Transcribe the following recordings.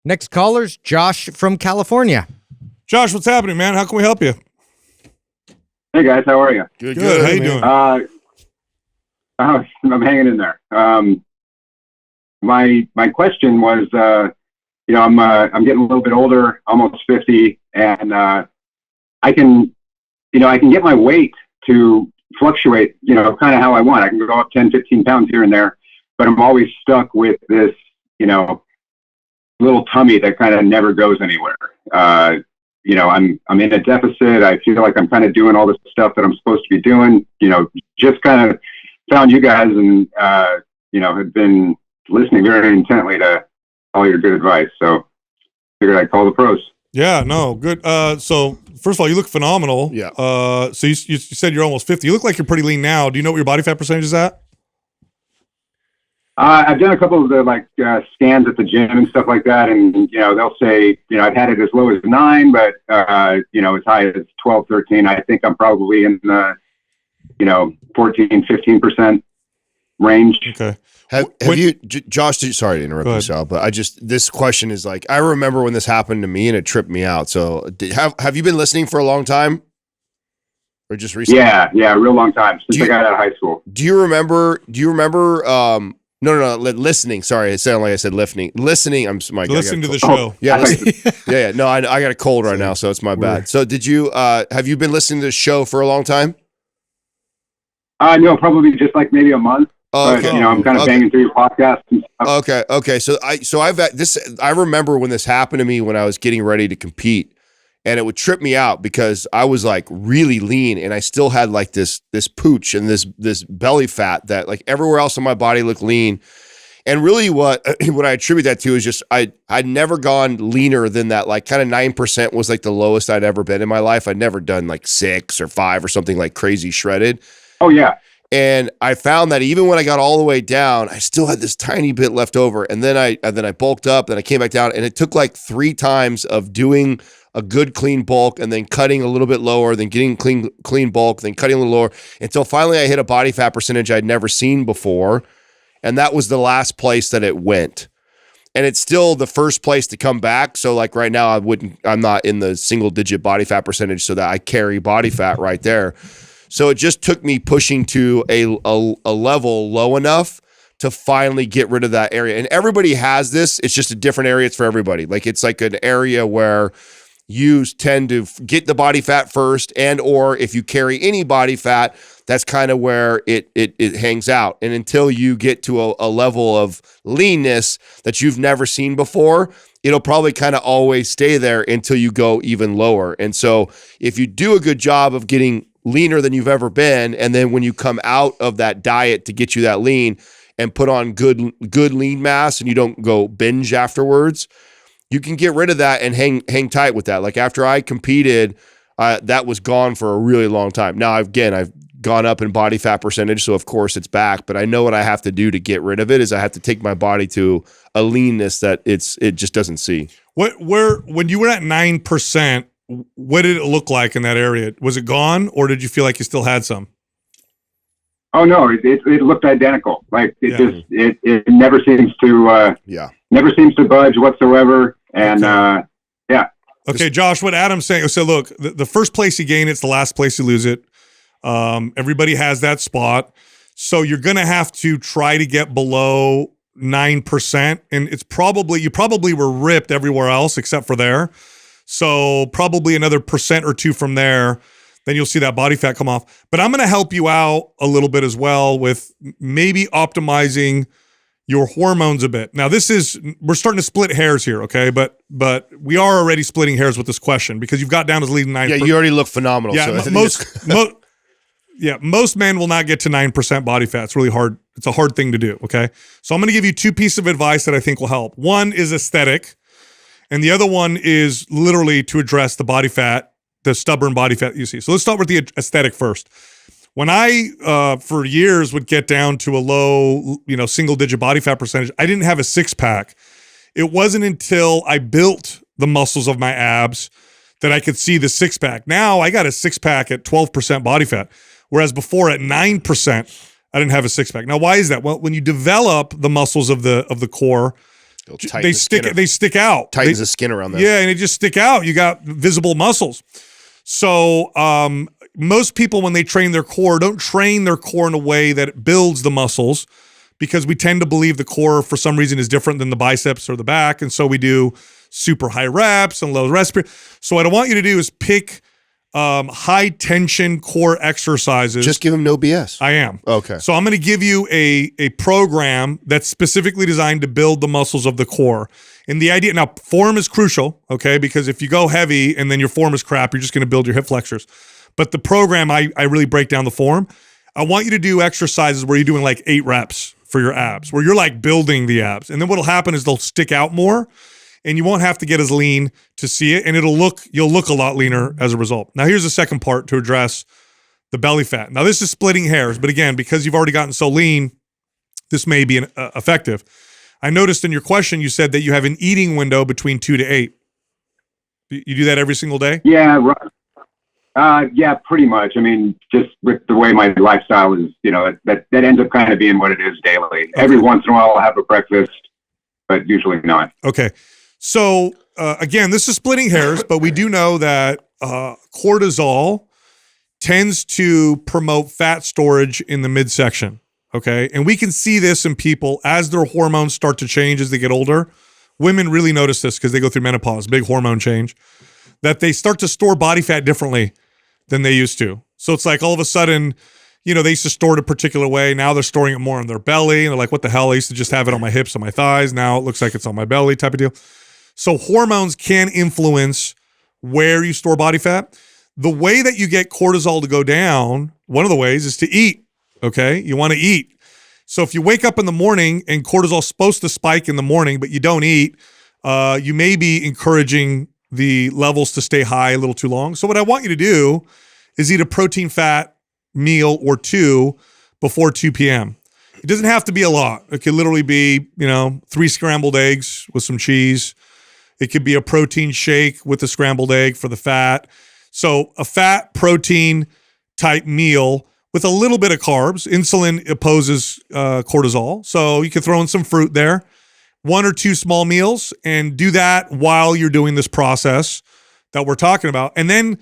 Next caller's Josh from California. Josh, what's happening, man? How can we help you? Hey guys, how are you? Good. How you doing? I'm hanging in there. My question was, I'm getting a little bit older, almost 50, and I can get my weight to fluctuate, kind of how I want. I can go up 10, 15 pounds here and there, but I'm always stuck with this, little tummy that kind of never goes anywhere. I'm in a deficit. I feel like I'm kind of doing all this stuff that I'm supposed to be doing, just kind of found you guys and, have been listening very intently to all your good advice. So figured I'd call the pros. Yeah, no, good. So first of all, you look phenomenal. Yeah. So you said you're almost 50. You look like you're pretty lean now. Do you know what your body fat percentage is at? I've done a couple of the scans at the gym and stuff like that. And, they'll say, I've had it as low as 9, but, as high as 12, 13. I think I'm probably in the, 14, 15% range. Okay. Have you, Josh, sorry to interrupt you, Sal, but this question is like, I remember when this happened to me and it tripped me out. So have you been listening for a long time or just recently? Yeah. Real long time since I got out of high school. Do you remember, no, listening. Sorry. It sounded like I said listening. Listening. Listening to the show. Yeah. Yeah. No, I got a cold right now, so it's my bad. So did you, have you been listening to the show for a long time? No, probably just like maybe a month. Okay. But, I'm kind of banging through your podcast and stuff. Okay. So I remember when this happened to me when I was getting ready to compete, and it would trip me out because I was like really lean and I still had like this pooch and this belly fat that like everywhere else in my body looked lean. And really what I attribute that to is just I'd never gone leaner than that. Like kind of 9% was like the lowest I'd ever been in my life. I'd never done like 6 or 5 or something like crazy shredded. Oh yeah. And I found that even when I got all the way down, I still had this tiny bit left over. And then I bulked up, then I came back down, and it took like 3 times of doing a good clean bulk and then cutting a little bit lower, then getting clean bulk, then cutting a little lower, until finally I hit a body fat percentage I'd never seen before. And that was the last place that it went. And it's still the first place to come back. So like right now I'm not in the single digit body fat percentage so that I carry body fat right there. So it just took me pushing to a level low enough to finally get rid of that area. And everybody has this. It's just a different area. It's for everybody. Like it's like an area where you tend to get the body fat first, and or if you carry any body fat, that's kind of where it hangs out. And until you get to a level of leanness that you've never seen before, it'll probably kind of always stay there until you go even lower. And so if you do a good job of getting leaner than you've ever been, and then when you come out of that diet to get you that lean and put on good lean mass and you don't go binge afterwards, you can get rid of that and hang tight with that. Like after I competed, that was gone for a really long time. Now, I've gone up in body fat percentage, so of course it's back, but I know what I have to do to get rid of it is I have to take my body to a leanness that it just doesn't see. When you were at 9%, what did it look like in that area? Was it gone, or did you feel like you still had some? Oh no, it looked identical. Like it never seems to budge whatsoever. And Okay, Josh, what Adam's saying. So look, the first place you gain it's the last place you lose it. Everybody has that spot, so you're gonna have to try to get below 9%, and you probably were ripped everywhere else except for there. So probably another 1% or 2 from there, then you'll see that body fat come off. But I'm going to help you out a little bit as well with maybe optimizing your hormones a bit. Now we're starting to split hairs here, okay? But we are already splitting hairs with this question because you've got down as leading 9%. Yeah, you already look phenomenal. Yeah, so most men will not get to 9% body fat. It's really hard. It's a hard thing to do, okay? So I'm going to give you 2 pieces of advice that I think will help. One is aesthetic. And the other one is literally to address the body fat, the stubborn body fat you see. So let's start with the aesthetic first. When I, for years, would get down to a low, single-digit body fat percentage, I didn't have a six-pack. It wasn't until I built the muscles of my abs that I could see the six-pack. Now I got a six-pack at 12% body fat, whereas before at 9%, I didn't have a six-pack. Now, why is that? Well, when you develop the muscles of the core, they stick out. Tightens the skin around there. Yeah, and they just stick out. You got visible muscles. So most people, when they train their core, don't train their core in a way that it builds the muscles, because we tend to believe the core for some reason is different than the biceps or the back. And so we do super high reps and low respiratory. So what I want you to do is pick high tension core exercises. Just give them no BS. I am. Okay. So I'm going to give you a program that's specifically designed to build the muscles of the core. And the idea, now form is crucial, okay? Because if you go heavy and then your form is crap, you're just going to build your hip flexors. But the program, I really break down the form. I want you to do exercises where you're doing like 8 reps for your abs, where you're like building the abs. And then what'll happen is they'll stick out more, and you won't have to get as lean to see it, and you'll look a lot leaner as a result. Now here's the second part to address the belly fat. Now this is splitting hairs, but again, because you've already gotten so lean, this may be effective. I noticed in your question you said that you have an eating window between 2 to 8. You do that every single day? Yeah, right. Yeah, pretty much. I mean, just with the way my lifestyle is, that ends up kind of being what it is daily. Okay. Every once in a while I'll have a breakfast, but usually not. Okay. So again, this is splitting hairs, but we do know that cortisol tends to promote fat storage in the midsection. Okay. And we can see this in people as their hormones start to change as they get older. Women really notice this because they go through menopause, big hormone change, that they start to store body fat differently than they used to. So it's like all of a sudden, they used to store it a particular way. Now they're storing it more on their belly. And they're like, what the hell? I used to just have it on my hips and my thighs. Now it looks like it's on my belly type of deal. So hormones can influence where you store body fat. The way that you get cortisol to go down, one of the ways is to eat. Okay. You want to eat. So if you wake up in the morning and cortisol is supposed to spike in the morning, but you don't eat, you may be encouraging the levels to stay high a little too long. So what I want you to do is eat a protein fat meal or 2 before 2 p.m. It doesn't have to be a lot. It could literally be, 3 scrambled eggs with some cheese. It could be a protein shake with the scrambled egg for the fat. So a fat protein type meal with a little bit of carbs. Insulin opposes cortisol. So you could throw in some fruit there. 1 or 2 small meals, and do that while you're doing this process that we're talking about. And then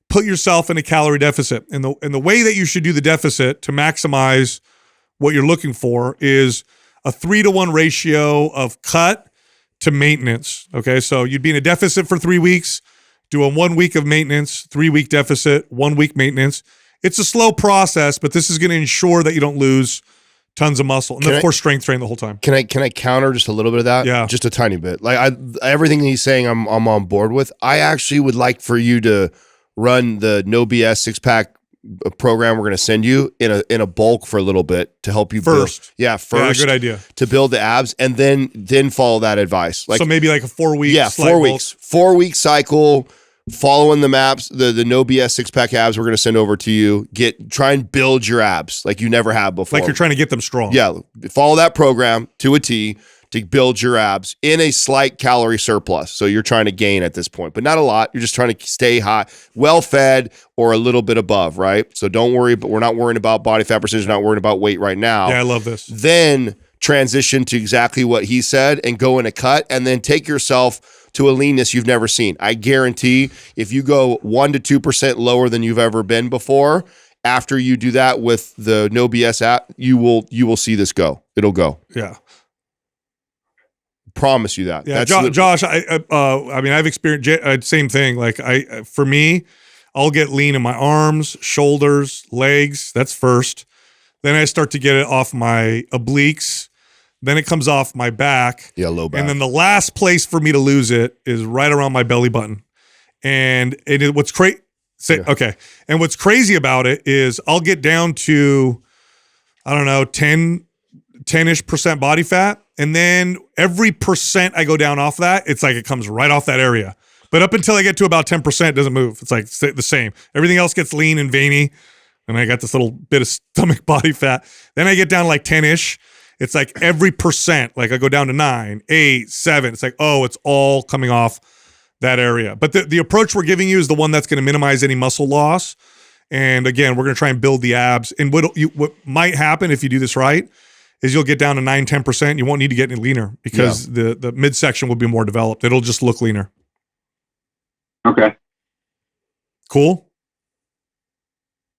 put yourself in a calorie deficit. And the way that you should do the deficit to maximize what you're looking for is a 3-to-1 ratio of cut to maintenance. Okay, so you'd be in a deficit for 3 weeks, do a 1 week of maintenance, 3-week deficit, 1 week maintenance. It's a slow process, but this is going to ensure that you don't lose tons of muscle, and of course, strength train the whole time. Can I counter just a little bit of that? Yeah, just a tiny bit. Like everything he's saying, I'm on board with. I actually would like for you to run the No BS 6-pack program we're going to send you in a bulk for a little bit to help you first. Build, first. Yeah, good idea. To build the abs, and then follow that advice. So maybe like a 4-week. Yeah, 4 weeks. 4-week cycle. Following the maps, the No BS 6-pack abs we're going to send over to you. Try and build your abs like you never have before. Like you're trying to get them strong. Yeah, follow that program to a T to build your abs in a slight calorie surplus. So you're trying to gain at this point, but not a lot. You're just trying to stay high, well-fed, or a little bit above, right? So don't worry, but we're not worrying about body fat percentage, not worrying about weight right now. Yeah, I love this. Then transition to exactly what he said and go in a cut, and then take yourself to a leanness you've never seen. I guarantee if you go 1 to 2% lower than you've ever been before, after you do that with the No BS app, you will see this go. It'll go. Yeah. Promise you that. Yeah, Josh, I mean, I've experienced same thing. Like for me, I'll get lean in my arms, shoulders, legs. That's first. Then I start to get it off my obliques. Then it comes off my back. Yeah, low back. And then the last place for me to lose it is right around my belly button. And what's crazy. Okay. And what's crazy about it is I'll get down to, I don't know, 10-ish% body fat. And then every percent I go down off that, it's like it comes right off that area. But up until I get to about 10%, it doesn't move. It's like the same. Everything else gets lean and veiny. And I got this little bit of stomach body fat. Then I get down to like 10-ish. It's like every percent, like I go down to 9, 8, 7. It's like, oh, it's all coming off that area. But the approach we're giving you is the one that's going to minimize any muscle loss. And again, we're going to try and build the abs. And what might happen if you do this right is you'll get down to 9-10%. You won't need to get any leaner because the midsection will be more developed. It'll just look leaner. Okay. Cool.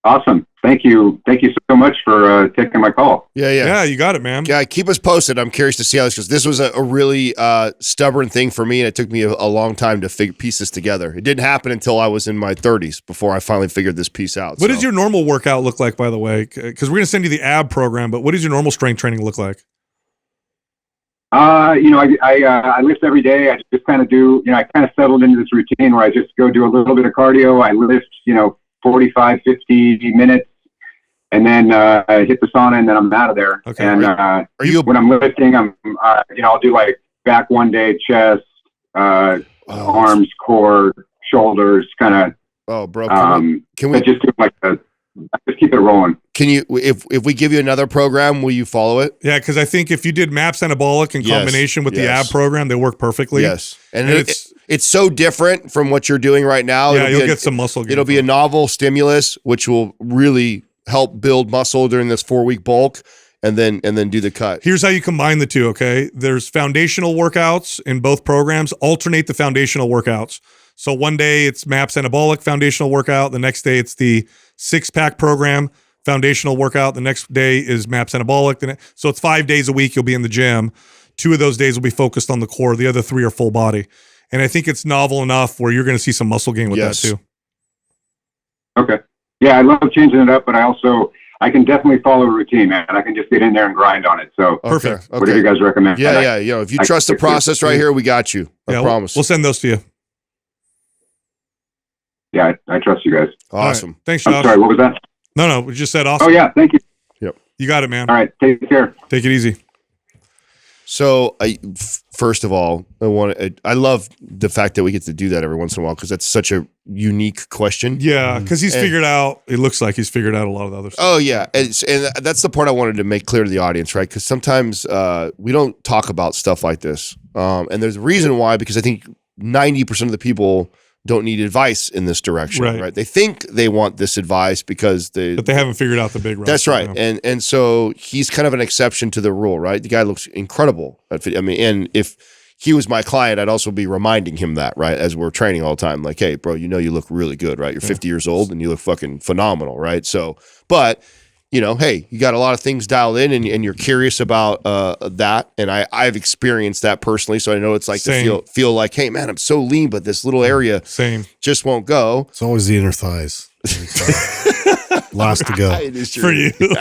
Awesome. Thank you. Thank you so much for taking my call. Yeah, you got it, man. Yeah, keep us posted. I'm curious to see how this goes. This was a really stubborn thing for me, and it took me a long time to piece this together. It didn't happen until I was in my 30s before I finally figured this piece out. What does your normal workout look like, by the way? Because we're going to send you the ab program, but what does your normal strength training look like? I lift every day. I just kind of do, I kind of settled into this routine where I just go do a little bit of cardio. I lift, 45, 50 minutes. And then I hit the sauna, and then I'm out of there. Okay. And when I'm lifting, I'll do like back one day, chest, arms, core, shoulders, kind of. Oh, bro, can we just do just keep it rolling? Can you, if we give you another program, will you follow it? Yeah, because I think if you did MAPS Anabolic in combination with the ab program, they work perfectly. Yes, and it's so different from what you're doing right now. Yeah, you'll get some muscle gain. It'll be a novel stimulus, which will really help build muscle during this 4-week bulk, and then do the cut. Here's how you combine the two, okay? There's foundational workouts in both programs. Alternate the foundational workouts. So one day it's MAPS Anabolic foundational workout. The next day it's the 6-pack program foundational workout. The next day is MAPS Anabolic. So it's 5 days a week you'll be in the gym. 2 of those days will be focused on the core. The other 3 are full body. And I think it's novel enough where you're going to see some muscle gain with that too. Okay. Yeah, I love changing it up, but I can definitely follow a routine, man. I can just get in there and grind on it. So perfect. What do you guys recommend? Yeah. If you trust the process right here, we got you. I promise. We'll send those to you. Yeah, I trust you guys. Awesome. Right. Thanks, Josh. I'm sorry, what was that? No, we just said awesome. Oh, yeah, thank you. Yep. You got it, man. All right, take care. Take it easy. So, first of all, I love the fact that we get to do that every once in a while because that's such a unique question. Yeah, because it looks like he's figured out a lot of the other stuff. Oh, yeah. And that's the part I wanted to make clear to the audience, right? Because sometimes we don't talk about stuff like this. And there's a reason why, because I think 90% of the people don't need advice in this direction, right? They think they want this advice because but they haven't figured out the big rest. That's right. And so he's kind of an exception to the rule, right? The guy looks incredible. And if he was my client, I'd also be reminding him that, right? As we're training all the time, like, hey, bro, you look really good, right? You're 50 years old and you look fucking phenomenal, right? So, but hey, you got a lot of things dialed in and you're curious about that. And I've experienced that personally. So I know it's like to feel like, hey man, I'm so lean, but this little area just won't go. It's always the inner thighs. Last to go. It is true. For you.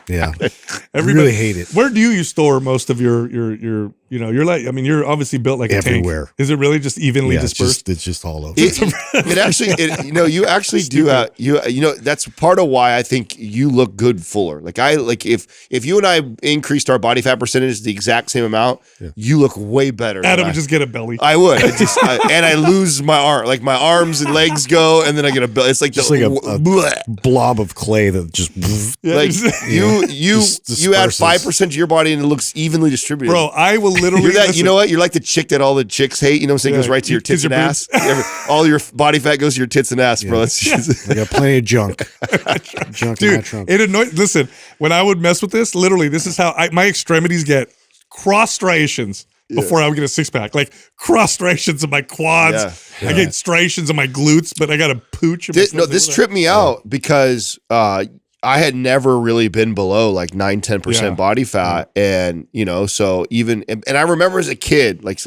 Yeah. I really hate it. Where do you store most of your you're obviously built like everywhere. A tank. Is it really just evenly dispersed? It's just all over. It actually, you actually do that's part of why I think you look good fuller. If you and I increased our body fat percentage the exact same amount, you look way better. Adam would just get a belly. I would. And I lose my arm. Like my arms and legs go, and then I get a belly. It's like just like a blob of clay that just you add 5% to your body and it looks evenly distributed. Bro, I will literally. You know what? You're like the chick that all the chicks hate. You know what I'm saying? Goes right to your tits and ass. All your body fat goes to your tits and ass, bro. I got plenty of junk. Junk in my trunk. It annoys. Listen, when I would mess with this, literally, this is how my extremities get cross striations. Before I would get a 6-pack, like cross striations in my quads. I get striations in my glutes, but I got a pooch. This tripped me out because I had never really been below like 9-10% body fat. And, so even, and I remember as a kid, like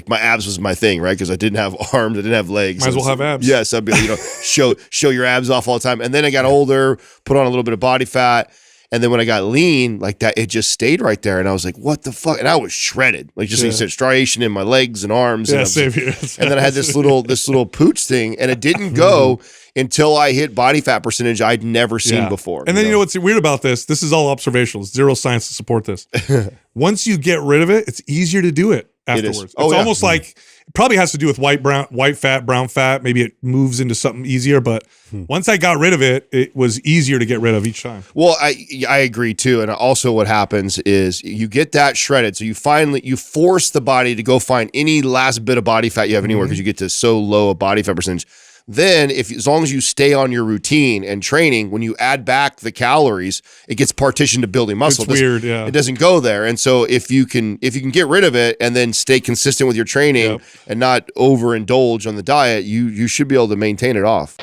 my abs was my thing, right? Because I didn't have arms, I didn't have legs. Might as well have abs. Yes, I'd be show your abs off all the time. And then I got older, put on a little bit of body fat. And then when I got lean, like that, it just stayed right there. And I was like, what the fuck? And I was shredded. Like just like you said, striation in my legs and arms. Yeah, and same here. And then I had this little pooch thing. And it didn't go until I hit body fat percentage I'd never seen before. And then you know what's weird about this? This is all observational. Zero science to support this. Once you get rid of it, it's easier to do it afterwards. It's almost like it probably has to do with white fat, brown fat. Maybe it moves into something easier. But once I got rid of it, it was easier to get rid of each time. Well, I agree too. And also what happens is you get that shredded. So you force the body to go find any last bit of body fat you have anywhere because you get to so low a body fat percentage. Then as long as you stay on your routine and training, when you add back the calories, it gets partitioned to building muscle. It's weird, yeah. It doesn't go there. And so if you can get rid of it and then stay consistent with your training and not overindulge on the diet, you should be able to maintain it off.